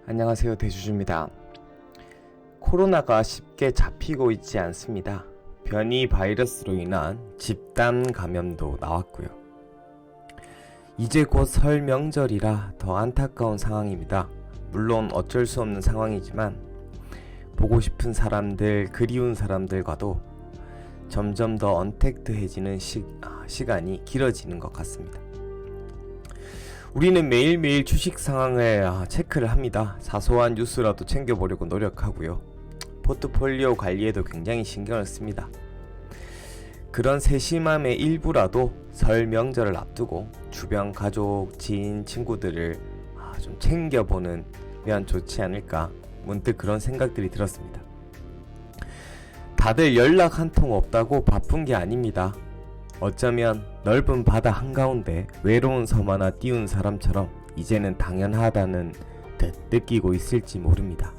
안녕하세요, 대주주입니다. 코로나가 쉽게 잡히고 있지 않습니다. 변이 바이러스로 인한 집단 감염도 나왔고요. 이제 곧 설 명절이라 더 안타까운 상황입니다. 물론 어쩔 수 없는 상황이지만 보고 싶은 사람들, 그리운 사람들과도 점점 더 언택트해지는 시간이 길어지는 것 같습니다. 우리는 매일매일 주식 상황을 체크를 합니다. 사소한 뉴스라도 챙겨보려고 노력하고요. 포트폴리오 관리에도 굉장히 신경을 씁니다. 그런 세심함의 일부라도 설 명절을 앞두고 주변 가족, 지인, 친구들을 좀 챙겨보는 면 좋지 않을까, 문득 그런 생각들이 들었습니다. 다들 연락 한 통 없다고 바쁜 게 아닙니다. 어쩌면 넓은 바다 한가운데 외로운 섬 하나 띄운 사람처럼 이제는 당연하다는 듯 느끼고 있을지 모릅니다.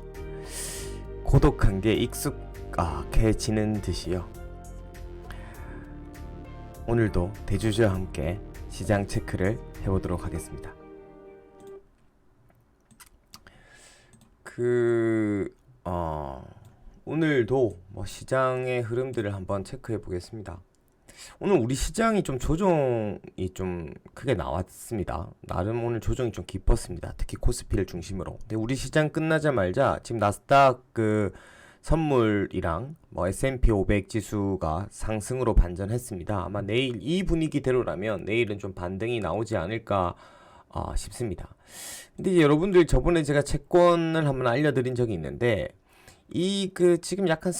고독한 게 익숙해지는 듯이요. 오늘도 대주주와 함께 시장 체크를 해보도록 하겠습니다. 오늘도 시장의 흐름들을 한번 체크해 보겠습니다. 오늘 우리 시장이 좀 조정이 좀 크게 나왔습니다. 나름 오늘 조정이 좀 깊었습니다. 특히 코스피를 중심으로. 근데 우리 시장 끝나자마자 지금 나스닥 선물이랑 S&P 500 지수가 상승으로 반전했습니다. 아마 내일 이 분위기대로라면 내일은 좀 반등이 나오지 않을까 싶습니다. 근데 이제 여러분들 저번에 제가 채권을 한번 알려드린 적이 있는데 지금 약간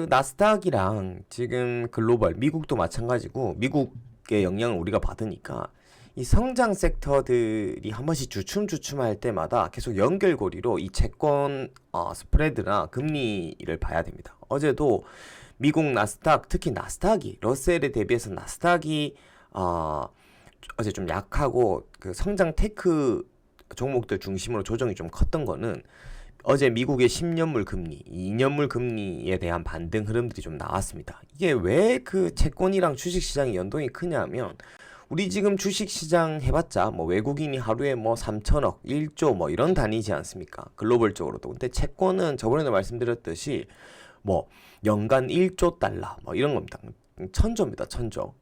나스닥이랑 지금 글로벌, 미국도 마찬가지고 미국의 영향을 우리가 받으니까 이 성장 섹터들이 한 번씩 주춤할 때마다 계속 연결고리로 이 채권 스프레드나 금리를 봐야 됩니다. 어제도 미국 나스닥, 특히 나스닥이 러셀에 대비해서 나스닥이 어제 좀 약하고 성장 테크 종목들 중심으로 조정이 좀 컸던 거는 어제 미국의 10년물 금리, 2년물 금리에 대한 반등 흐름들이 좀 나왔습니다. 이게 왜 채권이랑 주식시장이 연동이 크냐면 우리 지금 주식시장 해봤자 외국인이 하루에 3천억, 1조 이런 단위지 않습니까? 글로벌적으로도. 근데 채권은 저번에도 말씀드렸듯이 연간 1조 달러 이런 겁니다. 천조입니다, 천조.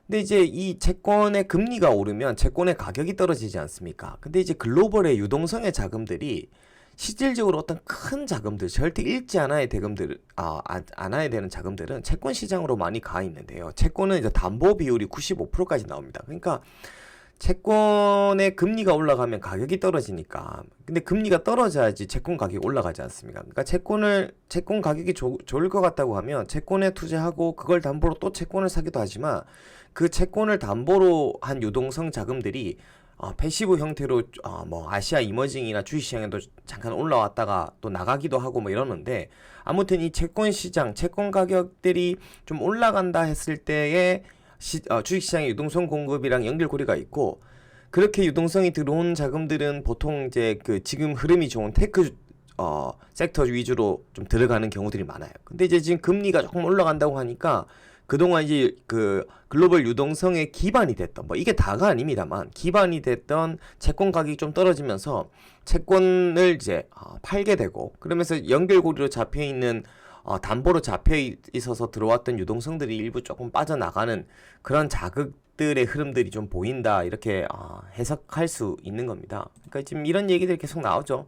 근데 이제 이 채권의 금리가 오르면 채권의 가격이 떨어지지 않습니까? 근데 이제 글로벌의 유동성의 자금들이 실질적으로 어떤 큰 자금들, 절대 잃지 않아야 되는 자금들은 채권 시장으로 많이 가 있는데요. 채권은 이제 담보 비율이 95%까지 나옵니다. 그러니까 채권의 금리가 올라가면 가격이 떨어지니까. 근데 금리가 떨어져야지 채권 가격이 올라가지 않습니까? 그러니까 채권 가격이 좋을 것 같다고 하면 채권에 투자하고 그걸 담보로 또 채권을 사기도 하지만 그 채권을 담보로 한 유동성 자금들이 패시브 형태로 아시아 이머징이나 주식시장에도 잠깐 올라왔다가 또 나가기도 하고 이러는데, 아무튼 이 채권 시장, 채권 가격들이 좀 올라간다 했을 때에 주식시장의 유동성 공급이랑 연결고리가 있고, 그렇게 유동성이 들어온 자금들은 보통 이제 지금 흐름이 좋은 테크 섹터 위주로 좀 들어가는 경우들이 많아요. 근데 이제 지금 금리가 조금 올라간다고 하니까 그동안 이제 글로벌 유동성의 기반이 됐던, 이게 다가 아닙니다만 기반이 됐던 채권 가격이 좀 떨어지면서 채권을 이제 팔게 되고, 그러면서 연결고리로 잡혀있는 담보로 잡혀 있어서 들어왔던 유동성들이 일부 조금 빠져나가는 그런 자극들의 흐름들이 좀 보인다, 이렇게 해석할 수 있는 겁니다. 그러니까 지금 이런 얘기들이 계속 나오죠.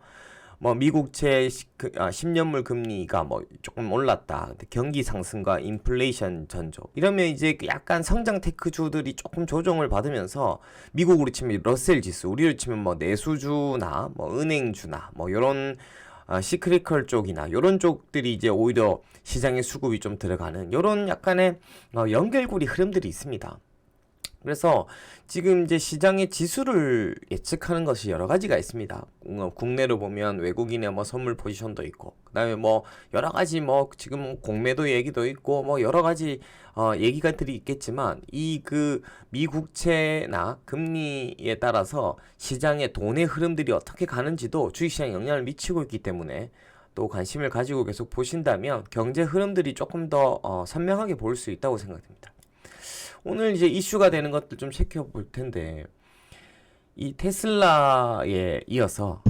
미국채 10년물 금리가 조금 올랐다. 경기 상승과 인플레이션 전조. 이러면 이제 약간 성장 테크주들이 조금 조정을 받으면서 미국으로 치면 러셀 지수, 우리로 치면 내수주나 은행주나 요런 시크리컬 쪽이나 요런 쪽들이 이제 오히려 시장의 수급이 좀 들어가는 요런 약간의 연결고리 흐름들이 있습니다. 그래서 지금 이제 시장의 지수를 예측하는 것이 여러 가지가 있습니다. 국내로 보면 외국인의 선물 포지션도 있고, 그 다음에 여러 가지 지금 공매도 얘기도 있고 여러 가지 얘기가들이 있겠지만, 이 미국채나 금리에 따라서 시장의 돈의 흐름들이 어떻게 가는지도 주식시장에 영향을 미치고 있기 때문에, 또 관심을 가지고 계속 보신다면 경제 흐름들이 조금 더 선명하게 보일 수 있다고 생각됩니다. 오늘 이제 이슈가 되는 것들 좀 체크해 볼 텐데, 이 테슬라에 이어서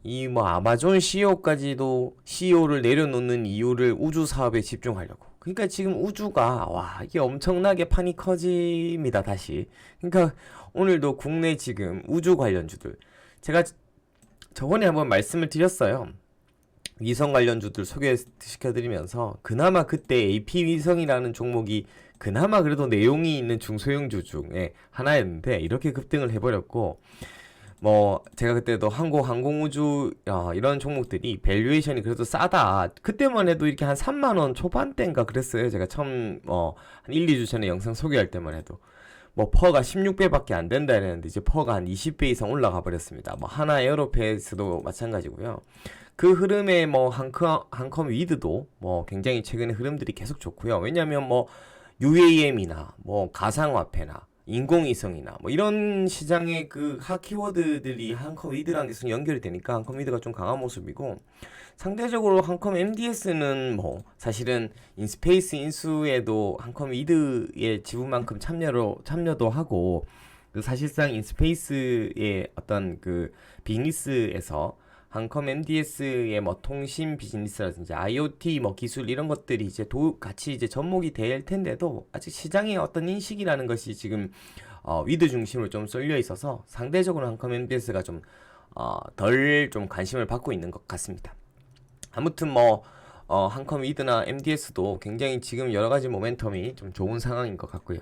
이 뭐 아마존 CEO를 내려놓는 이유를 우주 사업에 집중하려고. 그러니까 지금 우주가 와 이게 엄청나게 판이 커집니다 다시. 그러니까 오늘도 국내 지금 우주 관련주들 제가 저번에 한번 말씀을 드렸어요. 위성 관련주들 소개시켜드리면서 그나마 그때 AP 위성이라는 종목이 그나마 그래도 내용이 있는 중소형주 중에 하나였는데 이렇게 급등을 해버렸고 뭐 제가 그때도 항공우주 이런 종목들이 밸류에이션이 그래도 싸다 그때만 해도 이렇게 한 3만원 초반대인가 그랬어요. 제가 처음 한 1, 2주 전에 영상 소개할 때만 해도 뭐 퍼가 16배밖에 안 된다 이랬는데 이제 퍼가 한 20배 이상 올라가 버렸습니다. 뭐 하나 에어로패스도 마찬가지고요. 그 흐름에 뭐 한컴 위드도 뭐 굉장히 최근에 흐름들이 계속 좋고요. 왜냐하면 뭐 UAM이나 뭐 가상화폐나 인공위성이나 뭐 이런 시장의 그 핫 키워드들이 한컴 위드랑 계속 연결이 되니까 한컴 위드가 좀 강한 모습이고 상대적으로 한컴 MDS는 뭐 사실은 인스페이스 인수에도 한컴 위드의 지분만큼 참여도 하고 그 사실상 인스페이스의 어떤 그 비즈니스에서 한컴 MDS의 뭐 통신 비즈니스라든지 IoT 뭐 기술 이런 것들이 이제 같이 이제 접목이 될 텐데도 아직 시장의 어떤 인식이라는 것이 지금 위드 중심으로 좀 쏠려 있어서 상대적으로 한컴 MDS가 좀 덜 좀 관심을 받고 있는 것 같습니다. 아무튼 뭐 한컴 위드나 MDS도 굉장히 지금 여러 가지 모멘텀이 좀 좋은 상황인 것 같고요.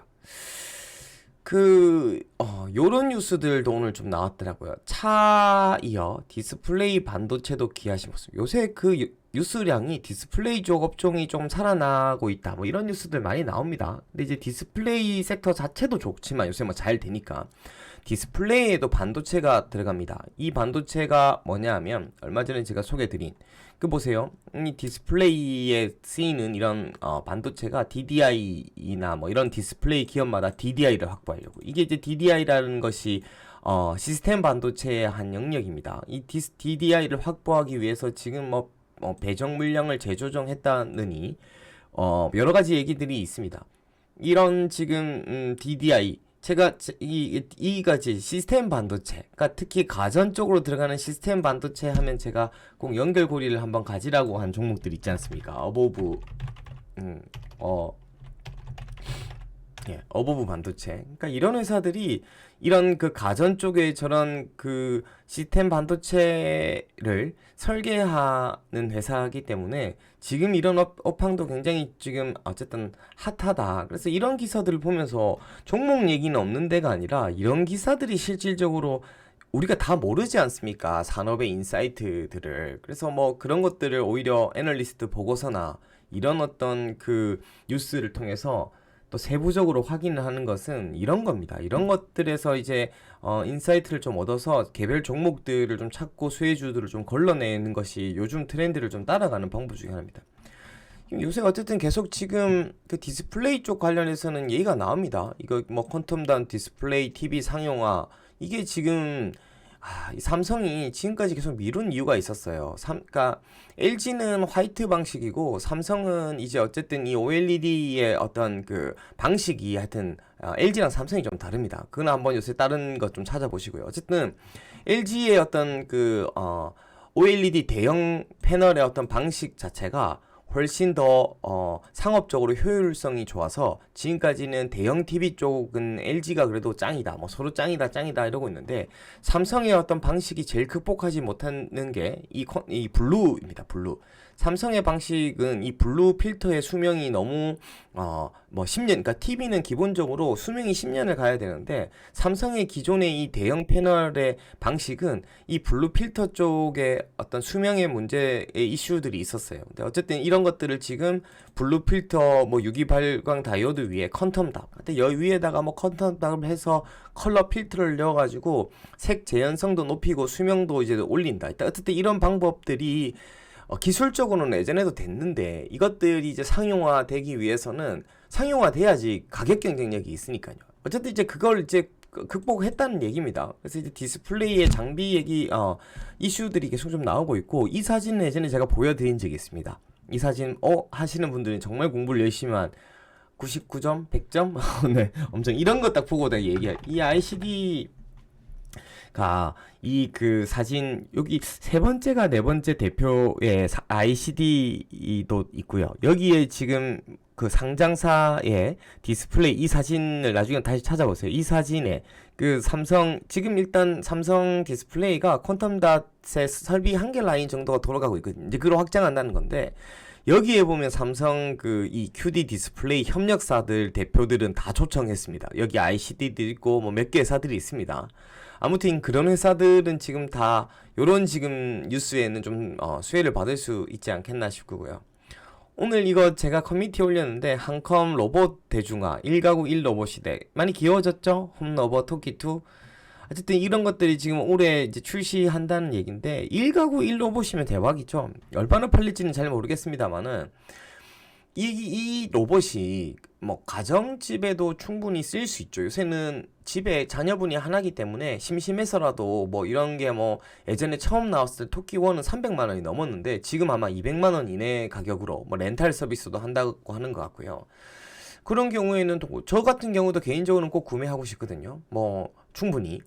요런 뉴스들도 오늘 좀 나왔더라고요. 차 이어 디스플레이 반도체도 기하신 모습. 요새 그 뉴스량이 디스플레이 쪽 업종이 좀 살아나고 있다. 뭐 이런 뉴스들 많이 나옵니다. 근데 이제 디스플레이 섹터 자체도 좋지만 요새 뭐 잘 되니까 디스플레이에도 반도체가 들어갑니다. 이 반도체가 뭐냐 하면 얼마 전에 제가 소개드린 그 보세요. 이 디스플레이에 쓰이는 이런 반도체가 DDI나 뭐 이런 디스플레이 기업마다 DDI를 확보하려고. 이게 이제 DDI라는 것이 시스템 반도체의 한 영역입니다. 이 DDI를 확보하기 위해서 지금 뭐 배정 물량을 재조정했다느니 여러 가지 얘기들이 있습니다. 이런 지금 DDI 제가 이가 시스템 반도체, 그러니까 특히 가전 쪽으로 들어가는 시스템 반도체 하면 제가 꼭 연결고리를 한번 가지라고 한 종목들 있지 않습니까? 어버브 반도체. 그러니까 이런 회사들이 이런 그 가전 쪽에 저런 그 시스템 반도체를 설계하는 회사이기 때문에 지금 이런 업황도 굉장히 지금 어쨌든 핫하다. 그래서 이런 기사들을 보면서 종목 얘기는 없는 데가 아니라 이런 기사들이 실질적으로 우리가 다 모르지 않습니까? 산업의 인사이트들을. 그래서 뭐 그런 것들을 오히려 애널리스트 보고서나 이런 어떤 그 뉴스를 통해서 또 세부적으로 확인을 하는 것은 이런 겁니다. 이런 것들에서 이제 인사이트를 좀 얻어서 개별 종목들을 좀 찾고 수혜주들을 좀 걸러내는 것이 요즘 트렌드를 좀 따라가는 방법 중에 하나입니다. 요새 어쨌든 계속 지금 그 디스플레이 쪽 관련해서는 얘기가 나옵니다. 이거 뭐 퀀텀단 디스플레이 TV 상용화 이게 지금 이 삼성이 지금까지 계속 미룬 이유가 있었어요. 그러니까 LG는 화이트 방식이고 삼성은 이제 어쨌든 이 OLED의 어떤 그 방식이 하여튼 LG랑 삼성이 좀 다릅니다. 그건 한번 요새 다른 것 좀 찾아보시고요. 어쨌든 LG의 어떤 그 OLED 대형 패널의 어떤 방식 자체가 훨씬 더 상업적으로 효율성이 좋아서 지금까지는 대형 TV 쪽은 LG가 그래도 짱이다. 뭐 서로 짱이다 이러고 있는데 삼성의 어떤 방식이 제일 극복하지 못하는 게 이 블루입니다. 블루. 삼성의 방식은 이 블루 필터의 수명이 너무 뭐 10년, 그러니까 TV는 기본적으로 수명이 10년을 가야 되는데 삼성의 기존의 이 대형 패널의 방식은 이 블루 필터 쪽에 어떤 수명의 문제의 이슈들이 있었어요. 근데 어쨌든 이런 것들을 지금 블루 필터 뭐 유기 발광 다이오드 위에 컨텀답, 근데 여 위에다가 뭐 컨텀답을 해서 컬러 필터를 넣어가지고 색 재현성도 높이고 수명도 이제 올린다. 어쨌든 이런 방법들이 기술적으로는 예전에도 됐는데 이것들이 이제 상용화 되기 위해서는 상용화 돼야지 가격 경쟁력이 있으니까요. 어쨌든 이제 그걸 이제 극복했다는 얘기입니다. 그래서 이제 디스플레이의 장비 얘기 이슈들이 계속 좀 나오고 있고 이 사진은 예전에 제가 보여드린 적이 있습니다. 이 사진 하시는 분들은 정말 공부를 열심히 한 99점, 100점? 네, 엄청 이런 거 딱 보고 내가 이 ICD 이 그 사진 여기 세 번째가 네 번째 대표의 ICD도 있고요. 여기에 지금 그 상장사의 디스플레이 이 사진을 나중에 다시 찾아보세요. 이 사진에 그 삼성 지금 일단 삼성 디스플레이가 퀀텀닷의 설비 한 개 라인 정도가 돌아가고 있거든요. 이제 그걸 확장한다는 건데 여기에 보면 삼성 그 이 QD 디스플레이 협력사들 대표들은 다 초청했습니다. 여기 ICD도 있고 뭐 몇 개 회사들이 있습니다. 아무튼 그런 회사들은 지금 다 요런 지금 뉴스에는 좀 수혜를 받을 수 있지 않겠나 싶고요. 오늘 이거 제가 커뮤니티에 올렸는데 한컴 로봇 대중화 1가구 1로봇 시대 많이 귀여워졌죠? 홈로봇 토끼2 어쨌든 이런 것들이 지금 올해 이제 출시한다는 얘기인데 1가구 1로봇이면 대박이죠. 얼마나 팔릴지는 잘 모르겠습니다만은 이 로봇이 뭐 가정집에도 충분히 쓸 수 있죠. 요새는 집에 자녀분이 하나기 때문에 심심해서라도 뭐 이런 게 뭐 예전에 처음 나왔을 때 토끼1은 300만 원이 넘었는데 지금 아마 200만 원 이내 가격으로 뭐 렌탈 서비스도 한다고 하는 것 같고요. 그런 경우에는 저 같은 경우도 개인적으로는 꼭 구매하고 싶거든요. 뭐 충분히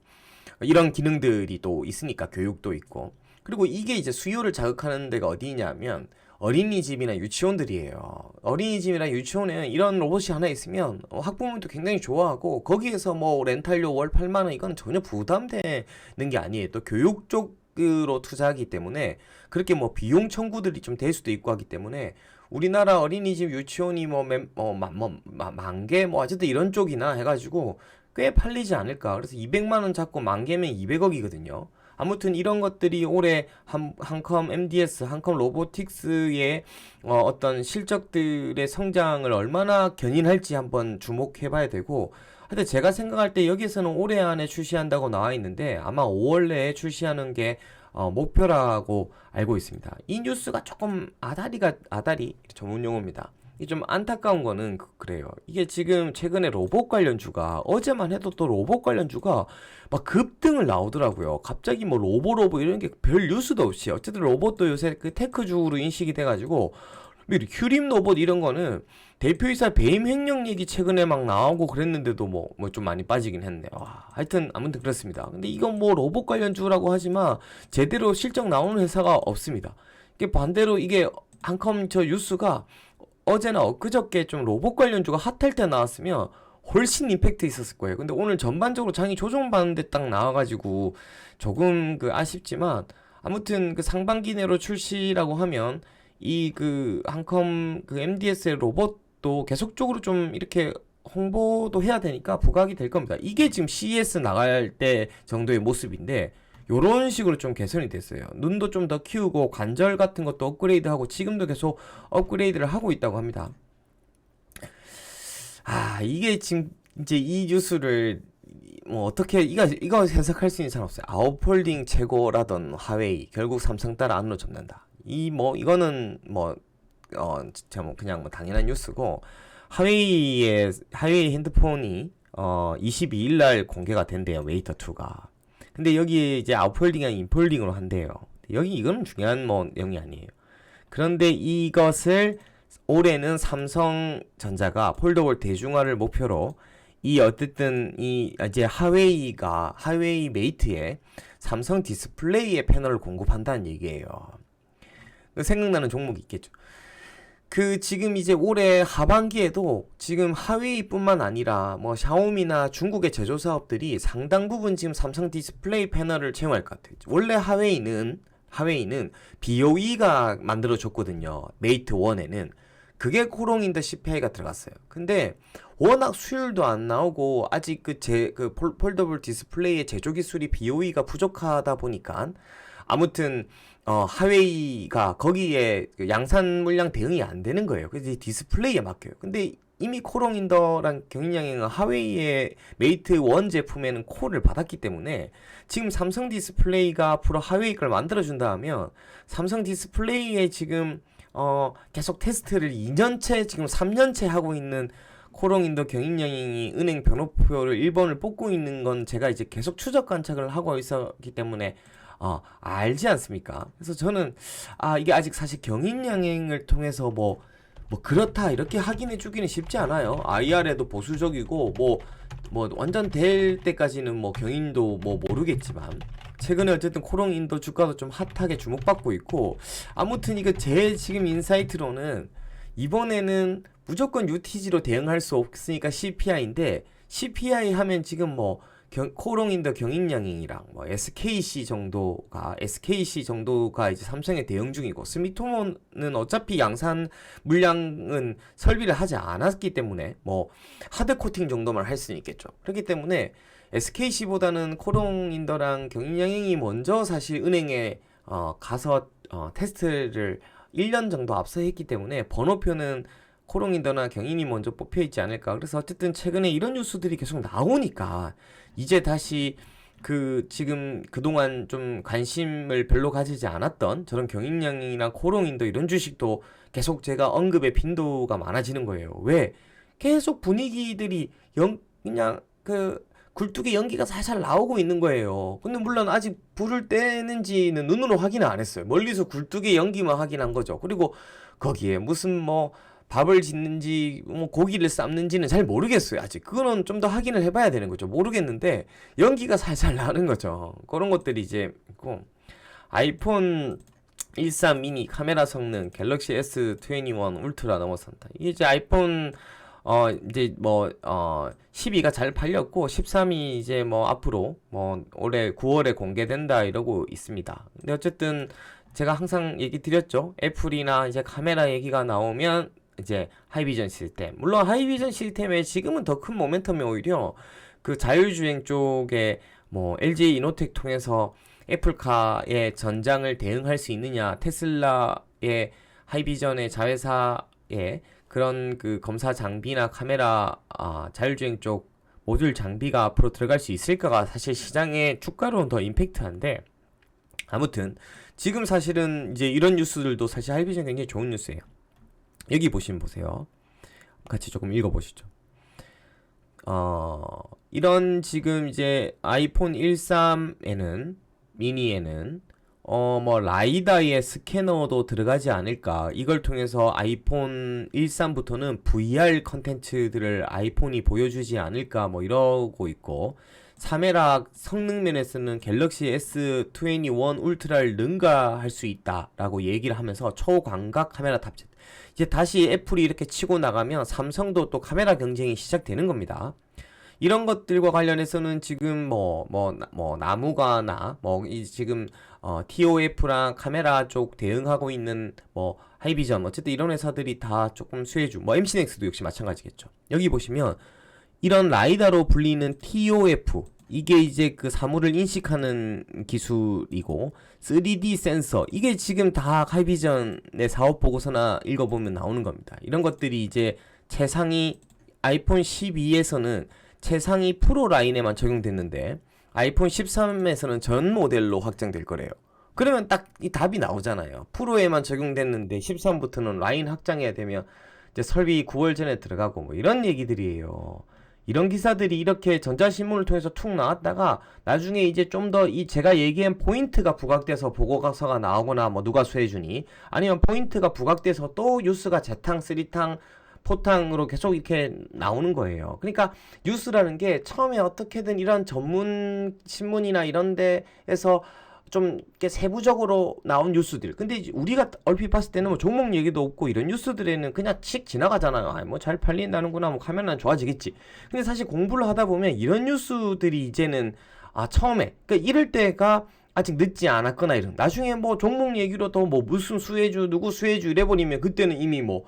이런 기능들이 또 있으니까 교육도 있고 그리고 이게 이제 수요를 자극하는 데가 어디냐면 어린이집이나 유치원들이에요. 어린이집이나 유치원에는 이런 로봇이 하나 있으면 학부모님도 굉장히 좋아하고 거기에서 뭐 렌탈료 월 8만 원 이건 전혀 부담되는 게 아니에요. 또 교육 쪽으로 투자하기 때문에 그렇게 뭐 비용 청구들이 좀 될 수도 있고 하기 때문에 우리나라 어린이집 유치원이 만 개 뭐 어쨌든 이런 쪽이나 해가지고 꽤 팔리지 않을까. 그래서 200만 원 잡고 만 개면 200억이거든요. 아무튼 이런 것들이 올해 한컴 MDS, 한컴 로보틱스의 어떤 실적들의 성장을 얼마나 견인할지 한번 주목해봐야 되고 하여튼 제가 생각할 때 여기서는 올해 안에 출시한다고 나와 있는데 아마 5월 내에 출시하는 게 목표라고 알고 있습니다. 이 뉴스가 조금 아다리 전문 용어입니다. 이게 좀 안타까운 거는 그래요. 이게 지금 최근에 로봇 관련주가 어제만 해도 또 로봇 관련주가 막 급등을 나오더라고요. 갑자기 뭐 로보 이런 게 별 뉴스도 없이 어쨌든 로봇도 요새 그 테크주로 인식이 돼가지고 휴림 로봇 이런 거는 대표이사 배임 횡령 얘기 최근에 막 나오고 그랬는데도 뭐 좀 많이 빠지긴 했네. 와, 하여튼 아무튼 그렇습니다. 근데 이건 뭐 로봇 관련주라고 하지만 제대로 실적 나오는 회사가 없습니다. 이게 반대로 이게 한컴 저 뉴스가 어제나 엊그저께 좀 로봇 관련주가 핫할 때 나왔으면 훨씬 임팩트 있었을 거예요. 근데 오늘 전반적으로 장이 조정받는데 딱 나와가지고 조금 그 아쉽지만 아무튼 그 상반기 내로 출시라고 하면 이 그 한컴 그 MDS의 로봇도 계속적으로 좀 이렇게 홍보도 해야 되니까 부각이 될 겁니다. 이게 지금 CES 나갈 때 정도의 모습인데 요런 식으로 좀 개선이 됐어요. 눈도 좀 더 키우고 관절 같은 것도 업그레이드하고 지금도 계속 업그레이드를 하고 있다고 합니다. 이게 지금 이제 이 뉴스를 뭐 어떻게 이거 해석할 수 있는 사람 없어요. 아웃폴딩 최고라던 화웨이 결국 삼성 따라 안으로 접는다. 이거는 진짜 뭐 그냥 뭐 당연한 뉴스고 화웨이 핸드폰이 22일 날 공개가 된대요. 웨이터 2가. 근데 여기에 이제 아웃폴딩이 아니라 인폴딩으로 한대요. 이거는 중요한 뭐 내용이 아니에요. 그런데 이것을 올해는 삼성전자가 폴더블 대중화를 목표로 어쨌든 이제 하웨이 메이트에 삼성 디스플레이의 패널을 공급한다는 얘기예요. 생각나는 종목이 있겠죠. 지금 이제 올해 하반기에도 지금 하웨이뿐만 아니라 뭐 샤오미나 중국의 제조 사업들이 상당 부분 지금 삼성 디스플레이 패널을 채용할 것 같아요. 원래 하웨이는 BOE가 만들어졌거든요. 메이트 1에는. 그게 코롱인더 CPI가 들어갔어요. 근데 워낙 수율도 안 나오고 아직 폴더블 디스플레이의 제조 기술이 BOE가 부족하다 보니까 아무튼 하웨이가 거기에 양산 물량 대응이 안 되는 거예요. 그래서 디스플레이에 맡겨요. 근데 이미 코롱인더랑 경인양행은 하웨이의 메이트 1 제품에는 콜을 받았기 때문에 지금 삼성 디스플레이가 앞으로 하웨이 걸 만들어준다 하면 삼성 디스플레이에 지금 계속 테스트를 2년째 지금 3년째 하고 있는 코롱인더 경인양행이 은행 변호표를 1번을 뽑고 있는 건 제가 이제 계속 추적 관측을 하고 있었기 때문에 알지 않습니까? 그래서 저는 이게 아직 사실 경인양행을 통해서 뭐 그렇다 이렇게 확인해 주기는 쉽지 않아요. IR에도 보수적이고 뭐 뭐 완전 될 때까지는 뭐 경인도 뭐 모르겠지만 최근에 어쨌든 코롱인도 주가도 좀 핫하게 주목받고 있고, 아무튼 이거 제 지금 인사이트로는 이번에는 무조건 UTG로 대응할 수 없으니까 CPI인데, CPI 하면 지금 뭐 코롱인더 경인양행이랑 뭐 SKC 정도가 이제 삼성에 대응 중이고, 스미토모는 어차피 양산 물량은 설비를 하지 않았기 때문에 뭐 하드 코팅 정도만 할 수는 있겠죠. 그렇기 때문에 SKC보다는 코롱인더랑 경인양행이 먼저 사실 은행에 가서 테스트를 1년 정도 앞서 했기 때문에 번호표는 코롱인더나 경인이 먼저 뽑혀 있지 않을까. 그래서 어쨌든 최근에 이런 뉴스들이 계속 나오니까 이제 다시 그 지금 그동안 좀 관심을 별로 가지지 않았던 저런 경인양이나 코롱인더 이런 주식도 계속 제가 언급의 빈도가 많아지는 거예요. 왜? 계속 분위기들이 그냥 그 굴뚝에 연기가 살살 나오고 있는 거예요. 근데 물론 아직 불을 떼는지는 눈으로 확인을 안 했어요. 멀리서 굴뚝에 연기만 확인한 거죠. 그리고 거기에 무슨 뭐 밥을 짓는지 뭐 고기를 삶는지는 잘 모르겠어요. 아직 그거는 좀 더 확인을 해봐야 되는 거죠. 모르겠는데 연기가 살살 나는 거죠. 그런 것들이 이제 있고, 아이폰 13 미니 카메라 성능 갤럭시 S21 울트라 넘어선다. 이게 이제 아이폰 이제 뭐 12가 잘 팔렸고 13이 이제 뭐 앞으로 뭐 올해 9월에 공개된다 이러고 있습니다. 근데 어쨌든 제가 항상 얘기 드렸죠. 애플이나 이제 카메라 얘기가 나오면 이제 하이비전 시스템, 물론 하이비전 시스템에 지금은 더 큰 모멘텀이 오히려 그 자율주행 쪽에 뭐 LG 이노텍 통해서 애플카의 전장을 대응할 수 있느냐, 테슬라의 하이비전의 자회사의 그런 그 검사 장비나 카메라 자율주행 쪽 모듈 장비가 앞으로 들어갈 수 있을까가 사실 시장의 주가로는 더 임팩트한데, 아무튼 지금 사실은 이제 이런 뉴스들도 사실 하이비전 굉장히 좋은 뉴스예요. 여기 보세요. 같이 조금 읽어보시죠. 이런 지금 이제 아이폰 13에는 미니에는 뭐 라이다의 스캐너도 들어가지 않을까. 이걸 통해서 아이폰 13부터는 VR 컨텐츠들을 아이폰이 보여주지 않을까 뭐 이러고 있고, 카메라 성능 면에서는 갤럭시 S21 울트라를 능가할 수 있다라고 얘기를 하면서 초광각 카메라 탑재. 이제 다시 애플이 이렇게 치고 나가면 삼성도 또 카메라 경쟁이 시작되는 겁니다. 이런 것들과 관련해서는 지금 나무가나 지금 TOF랑 카메라 쪽 대응하고 있는 뭐 하이비전, 어쨌든 이런 회사들이 다 조금 수혜주, 뭐 MC넥스도 역시 마찬가지겠죠. 여기 보시면 이런 라이다로 불리는 TOF, 이게 이제 그 사물을 인식하는 기술이고, 3D 센서, 이게 지금 다 하이비전의 사업 보고서나 읽어보면 나오는 겁니다. 이런 것들이 이제 최상위 아이폰 12에서는 최상위 프로 라인에만 적용됐는데 아이폰 13에서는 전 모델로 확장될 거래요. 그러면 딱 이 답이 나오잖아요. 프로에만 적용됐는데 13부터는 라인 확장해야 되면 이제 설비 9월 전에 들어가고 뭐 이런 얘기들이에요. 이런 기사들이 이렇게 전자신문을 통해서 툭 나왔다가 나중에 이제 좀 더 이 제가 얘기한 포인트가 부각돼서 보고서가 나오거나 뭐 누가 수혜주니, 아니면 포인트가 부각돼서 또 뉴스가 재탕, 쓰리탕, 포탕으로 계속 이렇게 나오는 거예요. 그러니까 뉴스라는 게 처음에 어떻게든 이런 전문 신문이나 이런 데에서 좀 이렇게 세부적으로 나온 뉴스들, 근데 이제 우리가 얼핏 봤을 때는 뭐 종목 얘기도 없고 이런 뉴스들에는 그냥 칙 지나가잖아요. 뭐 잘 팔린다는구나, 뭐 카메라는 좋아지겠지. 근데 사실 공부를 하다 보면 이런 뉴스들이 이제는 처음에 그러니까 이럴 때가 아직 늦지 않았거나 이런, 나중에 뭐 종목 얘기로 또 뭐 무슨 수혜주 누구 수혜주 이래버리면 그때는 이미 뭐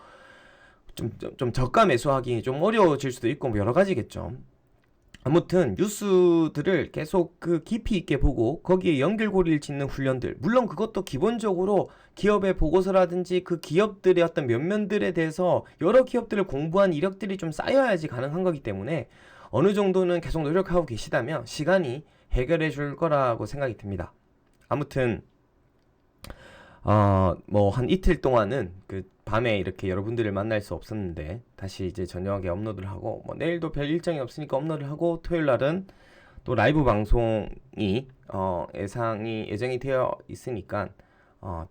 좀 저가 매수하기 좀 어려워질 수도 있고 뭐 여러 가지겠죠. 아무튼 뉴스들을 계속 그 깊이 있게 보고 거기에 연결고리를 짓는 훈련들, 물론 그것도 기본적으로 기업의 보고서라든지 그 기업들의 어떤 면면들에 대해서 여러 기업들을 공부한 이력들이 좀 쌓여야지 가능한 거기 때문에 어느 정도는 계속 노력하고 계시다면 시간이 해결해 줄 거라고 생각이 듭니다. 아무튼 뭐 한 이틀 동안은 그 밤에 이렇게 여러분들을 만날 수 없었는데 다시 이제 저녁에 업로드를 하고, 뭐 내일도 별 일정이 없으니까 업로드를 하고, 토요일 날은 또 라이브 방송이 예정이 되어 있으니까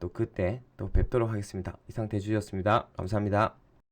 또 그때 또 뵙도록 하겠습니다. 이상 대주였습니다. 감사합니다.